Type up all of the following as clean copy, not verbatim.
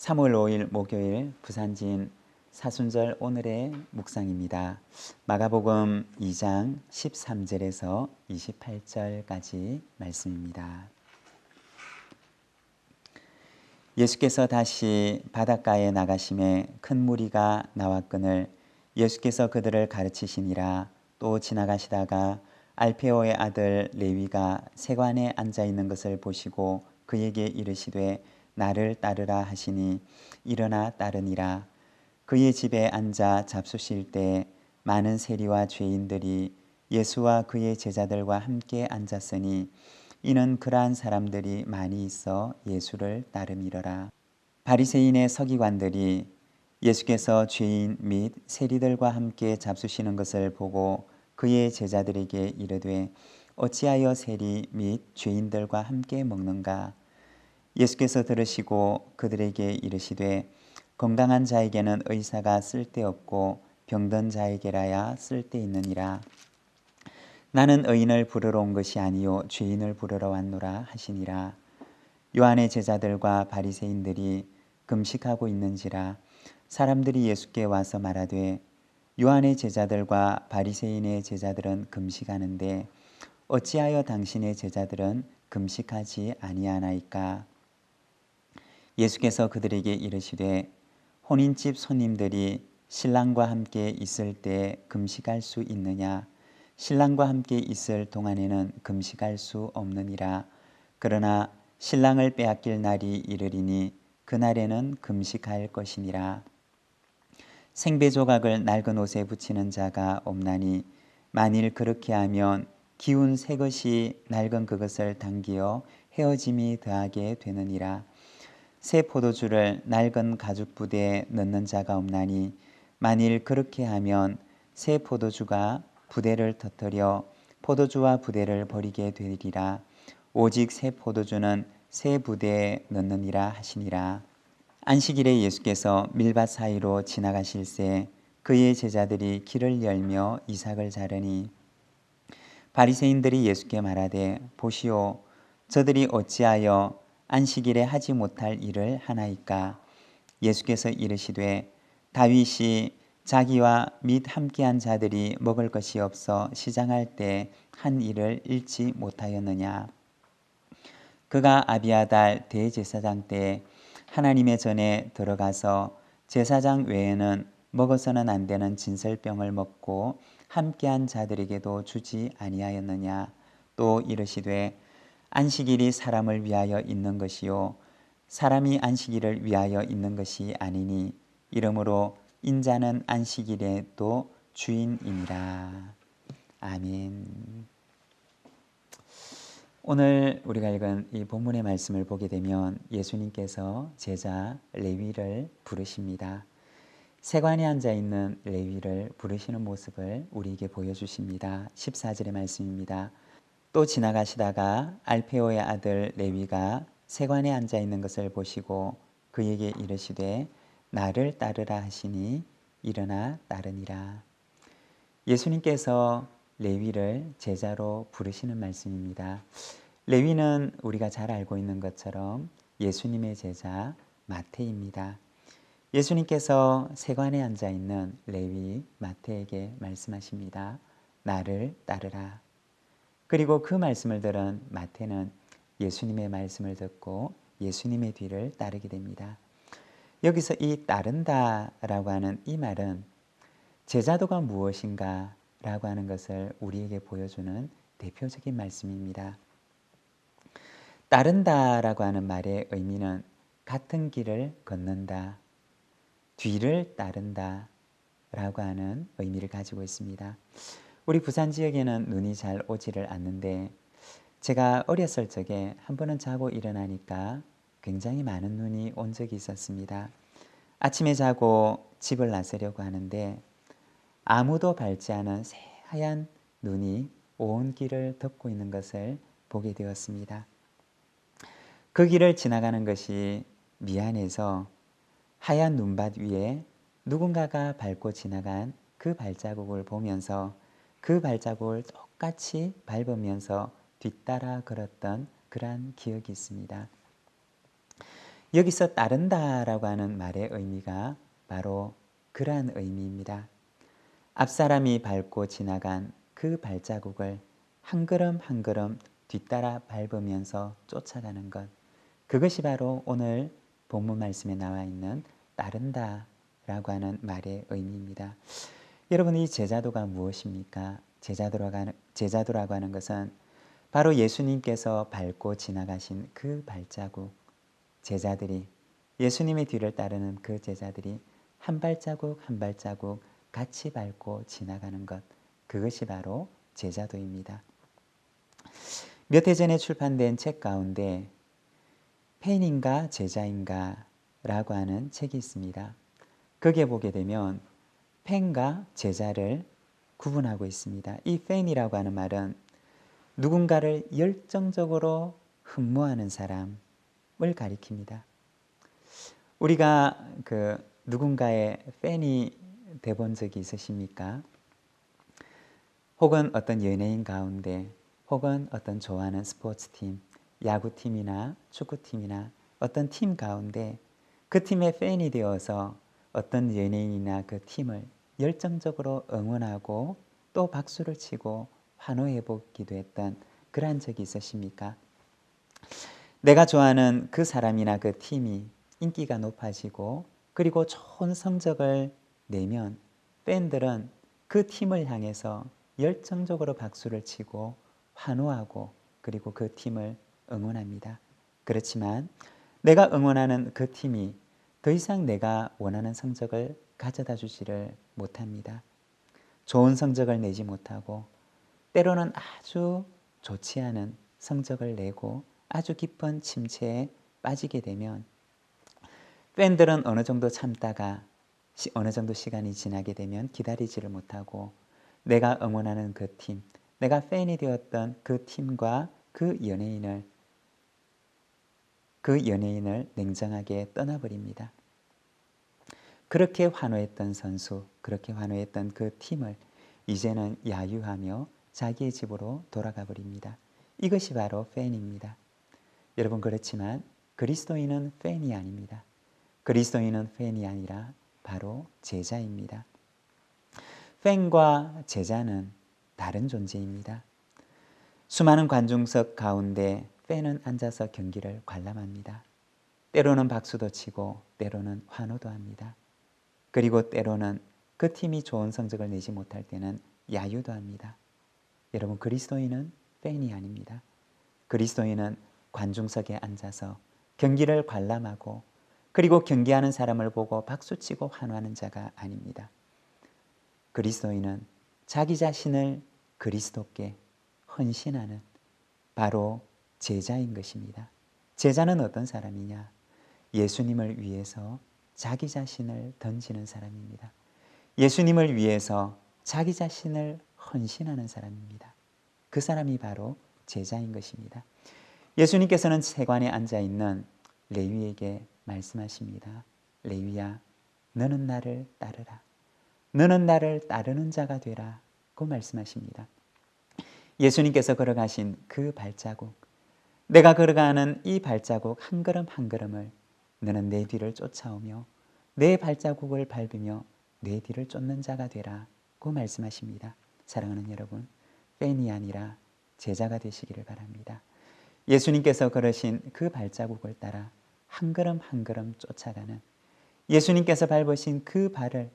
3월 5일 목요일 부산진 사순절 오늘의 묵상입니다. 마가복음 2장 13절에서 28절까지 말씀입니다. 예수께서 다시 바닷가에 나가심에 큰 무리가 나왔거늘 예수께서 그들을 가르치시니라. 또 지나가시다가 알페오의 아들 레위가 세관에 앉아 있는 것을 보시고 그에게 이르시되 나를 따르라 하시니 일어나 따르니라. 그의 집에 앉아 잡수실 때 많은 세리와 죄인들이 예수와 그의 제자들과 함께 앉았으니 이는 그러한 사람들이 많이 있어 예수를 따름이러라. 바리새인의 서기관들이 예수께서 죄인 및 세리들과 함께 잡수시는 것을 보고 그의 제자들에게 이르되 어찌하여 세리 및 죄인들과 함께 먹는가? 예수께서 들으시고 그들에게 이르시되 건강한 자에게는 의사가 쓸데없고 병든 자에게라야 쓸데있느니라. 나는 의인을 부르러 온 것이 아니요 죄인을 부르러 왔노라 하시니라. 요한의 제자들과 바리새인들이 금식하고 있는지라 사람들이 예수께 와서 말하되 요한의 제자들과 바리새인의 제자들은 금식하는데 어찌하여 당신의 제자들은 금식하지 아니하나이까? 예수께서 그들에게 이르시되 혼인집 손님들이 신랑과 함께 있을 때 금식할 수 있느냐? 신랑과 함께 있을 동안에는 금식할 수 없느니라. 그러나 신랑을 빼앗길 날이 이르리니 그날에는 금식할 것이니라. 생배 조각을 낡은 옷에 붙이는 자가 없나니 만일 그렇게 하면 기운 새 것이 낡은 그것을 당기어 헤어짐이 더하게 되느니라. 새 포도주를 낡은 가죽 부대에 넣는 자가 없나니 만일 그렇게 하면 새 포도주가 부대를 터뜨려 포도주와 부대를 버리게 되리라. 오직 새 포도주는 새 부대에 넣느니라 하시니라. 안식일에 예수께서 밀밭 사이로 지나가실새 그의 제자들이 길을 열며 이삭을 자르니 바리새인들이 예수께 말하되 보시오 저들이 어찌하여 안식일에 하지 못할 일을 하나이까? 예수께서 이르시되 다윗이 자기와 및 함께한 자들이 먹을 것이 없어 시장할 때 한 일을 잃지 못하였느냐? 그가 아비아달 대제사장 때 하나님의 전에 들어가서 제사장 외에는 먹어서는 안 되는 진설병을 먹고 함께한 자들에게도 주지 아니하였느냐? 또 이르시되 안식일이 사람을 위하여 있는 것이요 사람이 안식일을 위하여 있는 것이 아니니 이러므로 인자는 안식일에도 주인이니라. 아멘. 오늘 우리가 읽은 이 본문의 말씀을 보게 되면 예수님께서 제자 레위를 부르십니다. 세관에 앉아 있는 레위를 부르시는 모습을 우리에게 보여주십니다. 14절의 말씀입니다. 또 지나가시다가 알페오의 아들 레위가 세관에 앉아 있는 것을 보시고 그에게 이르시되 나를 따르라 하시니 일어나 따르니라. 예수님께서 레위를 제자로 부르시는 말씀입니다. 레위는 우리가 잘 알고 있는 것처럼 예수님의 제자 마태입니다. 예수님께서 세관에 앉아 있는 레위 마태에게 말씀하십니다. 나를 따르라. 그리고 그 말씀을 들은 마태는 예수님의 말씀을 듣고 예수님의 뒤를 따르게 됩니다. 여기서 이 따른다라고 하는 이 말은 제자도가 무엇인가 라고 하는 것을 우리에게 보여주는 대표적인 말씀입니다. 따른다라고 하는 말의 의미는 같은 길을 걷는다, 뒤를 따른다 라고 하는 의미를 가지고 있습니다. 우리 부산 지역에는 눈이 잘 오지를 않는데 제가 어렸을 적에 한 번은 자고 일어나니까 굉장히 많은 눈이 온 적이 있었습니다. 아침에 자고 집을 나서려고 하는데 아무도 밟지 않은 새하얀 눈이 온 길을 덮고 있는 것을 보게 되었습니다. 그 길을 지나가는 것이 미안해서 하얀 눈밭 위에 누군가가 밟고 지나간 그 발자국을 보면서 그 발자국을 똑같이 밟으면서 뒤따라 걸었던 그러한 기억이 있습니다. 여기서 따른다라고 하는 말의 의미가 바로 그러한 의미입니다. 앞사람이 밟고 지나간 그 발자국을 한 걸음 한 걸음 뒤따라 밟으면서 쫓아가는 것. 그것이 바로 오늘 본문 말씀에 나와 있는 따른다라고 하는 말의 의미입니다. 여러분, 이 제자도가 무엇입니까? 제자도라고 하는 것은 바로 예수님께서 밟고 지나가신 그 발자국, 제자들이 예수님의 뒤를 따르는 그 제자들이 한 발자국 한 발자국 같이 밟고 지나가는 것, 그것이 바로 제자도입니다. 몇 해 전에 출판된 책 가운데 팬인가 제자인가 라고 하는 책이 있습니다. 거기에 보게 되면 팬과 제자를 구분하고 있습니다. 이 팬이라고 하는 말은 누군가를 열정적으로 흠모하는 사람을 가리킵니다. 우리가 누군가의 팬이 돼본 적이 있으십니까? 혹은 어떤 연예인 가운데, 혹은 어떤 좋아하는 스포츠팀, 야구팀이나 축구팀이나 어떤 팀 가운데 그 팀의 팬이 되어서 어떤 연예인이나 그 팀을 열정적으로 응원하고 또 박수를 치고 환호해 보기도 했던 그러한 적이 있으십니까? 내가 좋아하는 그 사람이나 그 팀이 인기가 높아지고 그리고 좋은 성적을 내면 팬들은 그 팀을 향해서 열정적으로 박수를 치고 환호하고 그리고 그 팀을 응원합니다. 그렇지만 내가 응원하는 그 팀이 더 이상 내가 원하는 성적을 가져다 주지를 못합니다. 좋은 성적을 내지 못하고 때로는 아주 좋지 않은 성적을 내고 아주 깊은 침체에 빠지게 되면 팬들은 어느 정도 참다가 어느 정도 시간이 지나게 되면 기다리지를 못하고 내가 응원하는 그 팀, 내가 팬이 되었던 그 팀과 그 연예인을 냉정하게 떠나버립니다. 그렇게 환호했던 선수, 그렇게 환호했던 그 팀을 이제는 야유하며 자기의 집으로 돌아가 버립니다. 이것이 바로 팬입니다. 여러분, 그렇지만 그리스도인은 팬이 아닙니다. 그리스도인은 팬이 아니라 바로 제자입니다. 팬과 제자는 다른 존재입니다. 수많은 관중석 가운데 팬은 앉아서 경기를 관람합니다. 때로는 박수도 치고 때로는 환호도 합니다. 그리고 때로는 그 팀이 좋은 성적을 내지 못할 때는 야유도 합니다. 여러분, 그리스도인은 팬이 아닙니다. 그리스도인은 관중석에 앉아서 경기를 관람하고 그리고 경기하는 사람을 보고 박수치고 환호하는 자가 아닙니다. 그리스도인은 자기 자신을 그리스도께 헌신하는 바로 제자인 것입니다. 제자는 어떤 사람이냐? 예수님을 위해서 자기 자신을 던지는 사람입니다. 예수님을 위해서 자기 자신을 헌신하는 사람입니다. 그 사람이 바로 제자인 것입니다. 예수님께서는 세관에 앉아있는 레위에게 말씀하십니다. 레위야, 너는 나를 따르라. 너는 나를 따르는 자가 되라. 고 말씀하십니다. 예수님께서 걸어가신 그 발자국, 내가 걸어가는 이 발자국 한 걸음 한 걸음을 너는 내 뒤를 쫓아오며 내 발자국을 밟으며 내 뒤를 쫓는 자가 되라. 고 말씀하십니다. 사랑하는 여러분, 팬이 아니라 제자가 되시기를 바랍니다. 예수님께서 걸으신 그 발자국을 따라 한 걸음 한 걸음 쫓아가는, 예수님께서 밟으신 그 발을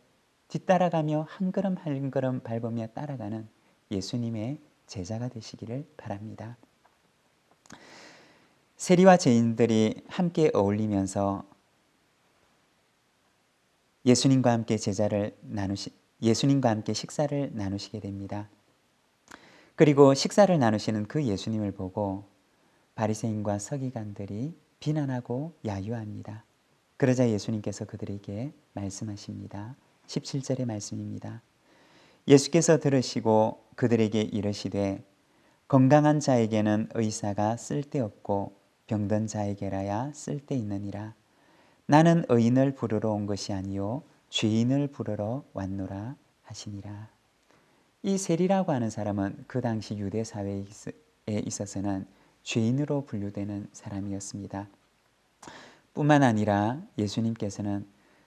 뒤따라가며 한 걸음 한 걸음 밟으며 따라가는 예수님의 제자가 되시기를 바랍니다. 세리와 죄인들이 함께 어울리면서 예수님과 함께 식사를 나누시게 됩니다. 그리고 식사를 나누시는 그 예수님을 보고 바리새인과 서기관들이 비난하고 야유합니다. 그러자 예수님께서 그들에게 말씀하십니다. 17절의 말씀입니다. 예수께서 들으시고 그들에게 이르시되 건강한 자에게는 의사가 쓸데없고 병든 자에게라야 쓸데있느니라. 나는 의인을 부르러 온 것이 아니요 죄인을 부르러 왔노라 하시니라. 이 세리라고 하는 사람은 그 당시 유대 사회에 있어서는 죄인으로 분류되는 사람이었습니다. 뿐만 아니라 예수님께서는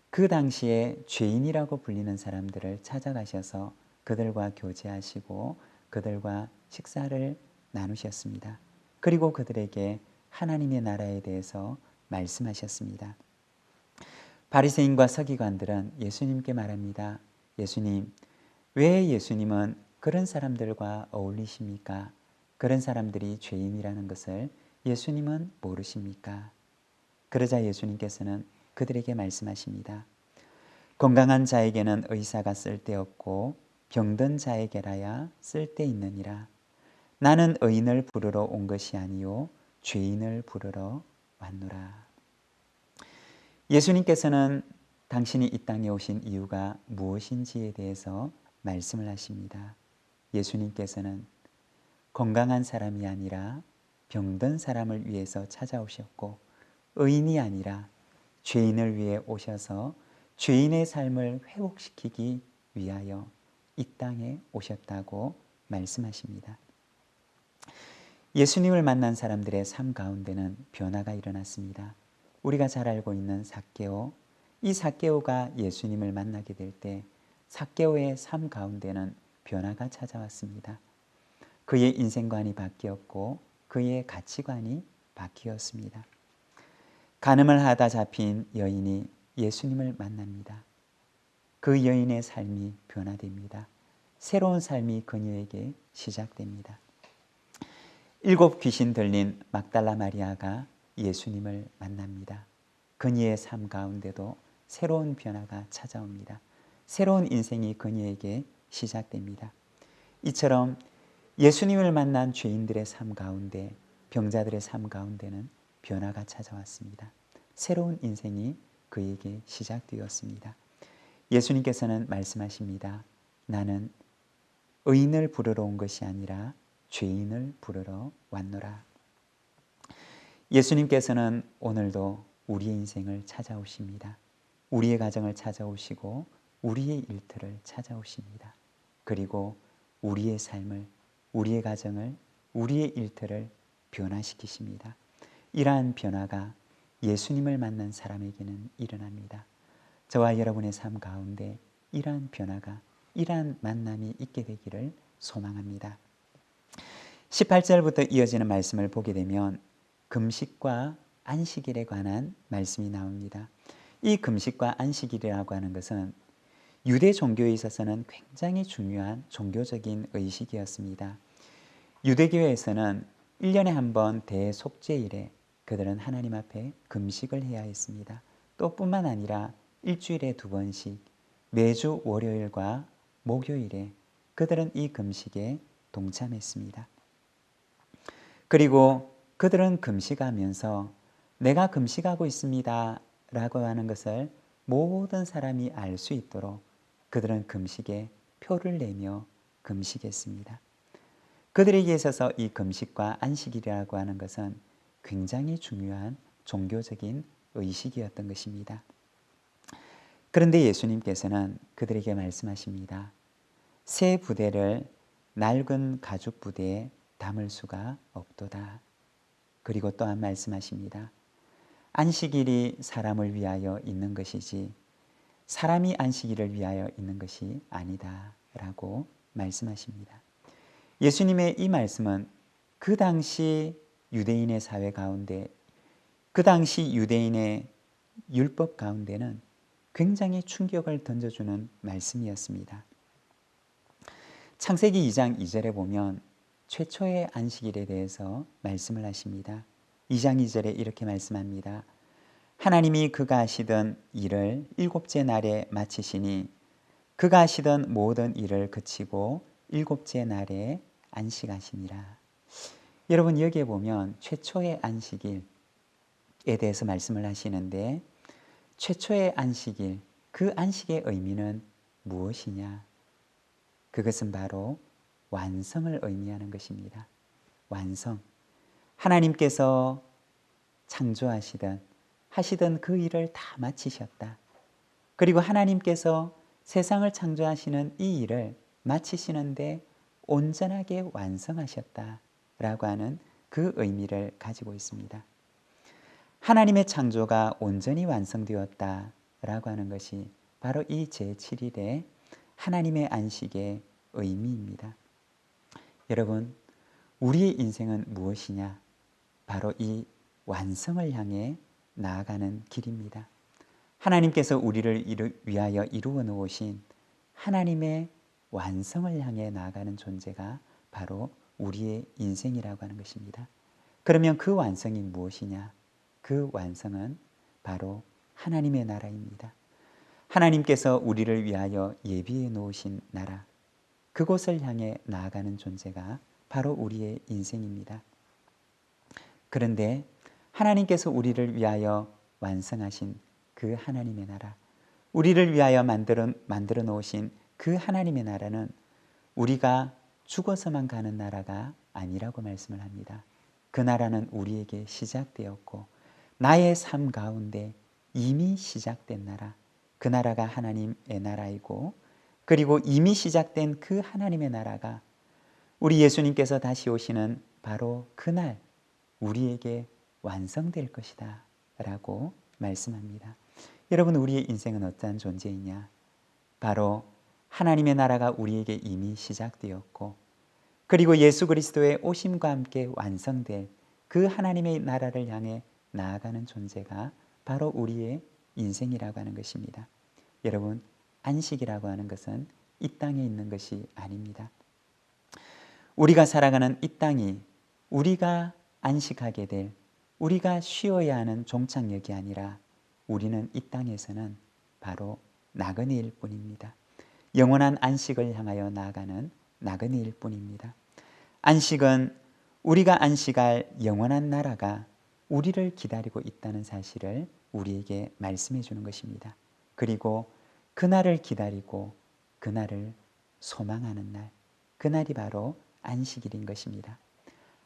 그 당시에 죄인이라고 불리는 사람들을 찾아가셔서 그들과 교제하시고 그들과 식사를 나누셨습니다. 그리고 그들에게 하나님의 나라에 대해서 말씀하셨습니다. 바리새인과 서기관들은 예수님께 말합니다. 예수님, 왜 예수님은 그런 사람들과 어울리십니까? 그런 사람들이 죄인이라는 것을 예수님은 모르십니까? 그러자 예수님께서는 그들에게 말씀하십니다. 건강한 자에게는 의사가 쓸데없고 병든 자에게라야 쓸데있느니라. 나는 의인을 부르러 온 것이 아니요 죄인을 부르러 왔노라. 예수님께서는 당신이 이 땅에 오신 이유가 무엇인지에 대해서 말씀을 하십니다. 예수님께서는 건강한 사람이 아니라 병든 사람을 위해서 찾아오셨고 의인이 아니라 죄인을 위해 오셔서 죄인의 삶을 회복시키기 위하여 이 땅에 오셨다고 말씀하십니다. 예수님을 만난 사람들의 삶 가운데는 변화가 일어났습니다. 우리가 잘 알고 있는 삭개오, 이 삭개오가 예수님을 만나게 될 때 삭개오의 삶 가운데는 변화가 찾아왔습니다. 그의 인생관이 바뀌었고 그의 가치관이 바뀌었습니다. 간음을 하다 잡힌 여인이 예수님을 만납니다. 그 여인의 삶이 변화됩니다. 새로운 삶이 그녀에게 시작됩니다. 7 귀신 들린 막달라 마리아가 예수님을 만납니다. 그녀의 삶 가운데도 새로운 변화가 찾아옵니다. 새로운 인생이 그녀에게 시작됩니다. 이처럼 예수님을 만난 죄인들의 삶 가운데, 병자들의 삶 가운데는 변화가 찾아왔습니다. 새로운 인생이 그에게 시작되었습니다. 예수님께서는 말씀하십니다. 나는 의인을 부르러 온 것이 아니라 죄인을 부르러 왔노라. 예수님께서는 오늘도 우리의 인생을 찾아오십니다. 우리의 가정을 찾아오시고 우리의 일터를 찾아오십니다. 그리고 우리의 삶을, 우리의 가정을, 우리의 일터를 변화시키십니다. 이러한 변화가 예수님을 만난 사람에게는 일어납니다. 저와 여러분의 삶 가운데 이러한 변화가, 이러한 만남이 있게 되기를 소망합니다. 18절부터 이어지는 말씀을 보게 되면 금식과 안식일에 관한 말씀이 나옵니다. 이 금식과 안식일이라고 하는 것은 유대 종교에 있어서는 굉장히 중요한 종교적인 의식이었습니다. 유대교에서는 1년에 한 번 대속죄일에 그들은 하나님 앞에 금식을 해야 했습니다. 또 뿐만 아니라 일주일에 2번씩 매주 월요일과 목요일에 그들은 이 금식에 동참했습니다. 그리고 그들은 금식하면서 내가 금식하고 있습니다 라고 하는 것을 모든 사람이 알 수 있도록 그들은 금식에 표를 내며 금식했습니다. 그들에게 있어서 이 금식과 안식일이라고 하는 것은 굉장히 중요한 종교적인 의식이었던 것입니다. 그런데 예수님께서는 그들에게 말씀하십니다. 새 부대를 낡은 가죽 부대에 담을 수가 없도다. 그리고 또한 말씀하십니다. 안식일이 사람을 위하여 있는 것이지 사람이 안식일을 위하여 있는 것이 아니다 라고 말씀하십니다. 예수님의 이 말씀은 그 당시 유대인의 사회 가운데, 그 당시 유대인의 율법 가운데는 굉장히 충격을 던져주는 말씀이었습니다. 창세기 2장 2절에 보면 최초의 안식일에 대해서 말씀을 하십니다. 2장 2절에 이렇게 말씀합니다. 하나님이 그가 하시던 일을 7째 날에 마치시니 그가 하시던 모든 일을 그치고 7째 날에 안식하시니라. 여러분 여기에 보면 최초의 안식일에 대해서 말씀을 하시는데 최초의 안식일, 그 안식의 의미는 무엇이냐? 그것은 바로 완성을 의미하는 것입니다. 완성. 하나님께서 창조하시던 하시던 그 일을 다 마치셨다. 그리고 하나님께서 세상을 창조하시는 이 일을 마치시는데 온전하게 완성하셨다라고 하는 그 의미를 가지고 있습니다. 하나님의 창조가 온전히 완성되었다라고 하는 것이 바로 이 제7일의 하나님의 안식의 의미입니다. 여러분, 우리의 인생은 무엇이냐? 바로 이 완성을 향해 나아가는 길입니다. 하나님께서 우리를 위하여 이루어 놓으신 하나님의 완성을 향해 나아가는 존재가 바로 우리의 인생이라고 하는 것입니다. 그러면 그 완성이 무엇이냐? 그 완성은 바로 하나님의 나라입니다. 하나님께서 우리를 위하여 예비해 놓으신 나라, 그곳을 향해 나아가는 존재가 바로 우리의 인생입니다. 그런데 하나님께서 우리를 위하여 완성하신 그 하나님의 나라, 우리를 위하여 만들어 놓으신 그 하나님의 나라는 우리가 죽어서만 가는 나라가 아니라고 말씀을 합니다. 그 나라는 우리에게 시작되었고 나의 삶 가운데 이미 시작된 나라, 그 나라가 하나님의 나라이고, 그리고 이미 시작된 그 하나님의 나라가 우리 예수님께서 다시 오시는 바로 그날 우리에게 완성될 것이다 라고 말씀합니다. 여러분, 우리의 인생은 어떠한 존재이냐? 바로 하나님의 나라가 우리에게 이미 시작되었고, 그리고 예수 그리스도의 오심과 함께 완성될 그 하나님의 나라를 향해 나아가는 존재가 바로 우리의 인생이라고 하는 것입니다. 여러분, 안식이라고 하는 것은 이 땅에 있는 것이 아닙니다. 우리가 살아가는 이 땅이 우리가 안식하게 될, 우리가 쉬어야 하는 종착역이 아니라 우리는 이 땅에서는 바로 나그네일 뿐입니다. 영원한 안식을 향하여 나아가는 나그네일 뿐입니다. 안식은 우리가 안식할 영원한 나라가 우리를 기다리고 있다는 사실을 우리에게 말씀해 주는 것입니다. 그리고 그날을 기다리고 그날을 소망하는 날, 그날이 바로 안식일인 것입니다.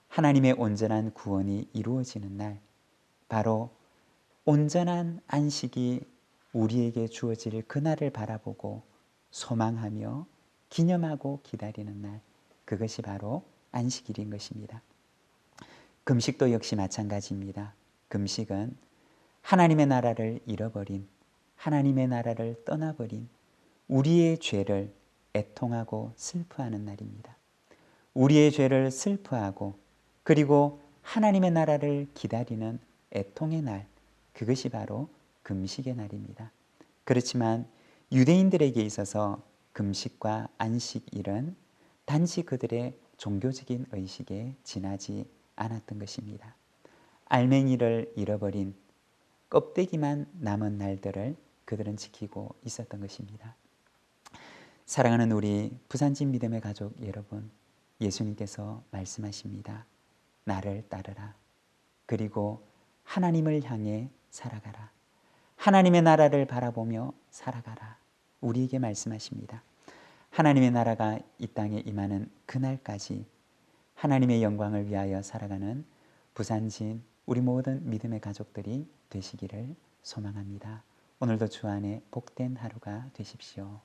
하나님의 온전한 구원이 이루어지는 날, 바로 온전한 안식이 우리에게 주어질 그날을 바라보고 소망하며 기념하고 기다리는 날, 그것이 바로 안식일인 것입니다. 금식도 역시 마찬가지입니다. 금식은 하나님의 나라를 잃어버린, 하나님의 나라를 떠나버린 우리의 죄를 애통하고 슬퍼하는 날입니다. 우리의 죄를 슬퍼하고 그리고 하나님의 나라를 기다리는 애통의 날, 그것이 바로 금식의 날입니다. 그렇지만 유대인들에게 있어서 금식과 안식일은 단지 그들의 종교적인 의식에 지나지 않았던 것입니다. 알맹이를 잃어버린 껍데기만 남은 날들을 그들은 지키고 있었던 것입니다. 사랑하는 우리 부산진 믿음의 가족 여러분, 예수님께서 말씀하십니다. 나를 따르라. 그리고 하나님을 향해 살아가라. 하나님의 나라를 바라보며 살아가라. 우리에게 말씀하십니다. 하나님의 나라가 이 땅에 임하는 그날까지 하나님의 영광을 위하여 살아가는 부산진 우리 모든 믿음의 가족들이 되시기를 소망합니다. 오늘도 주 안에 복된 하루가 되십시오.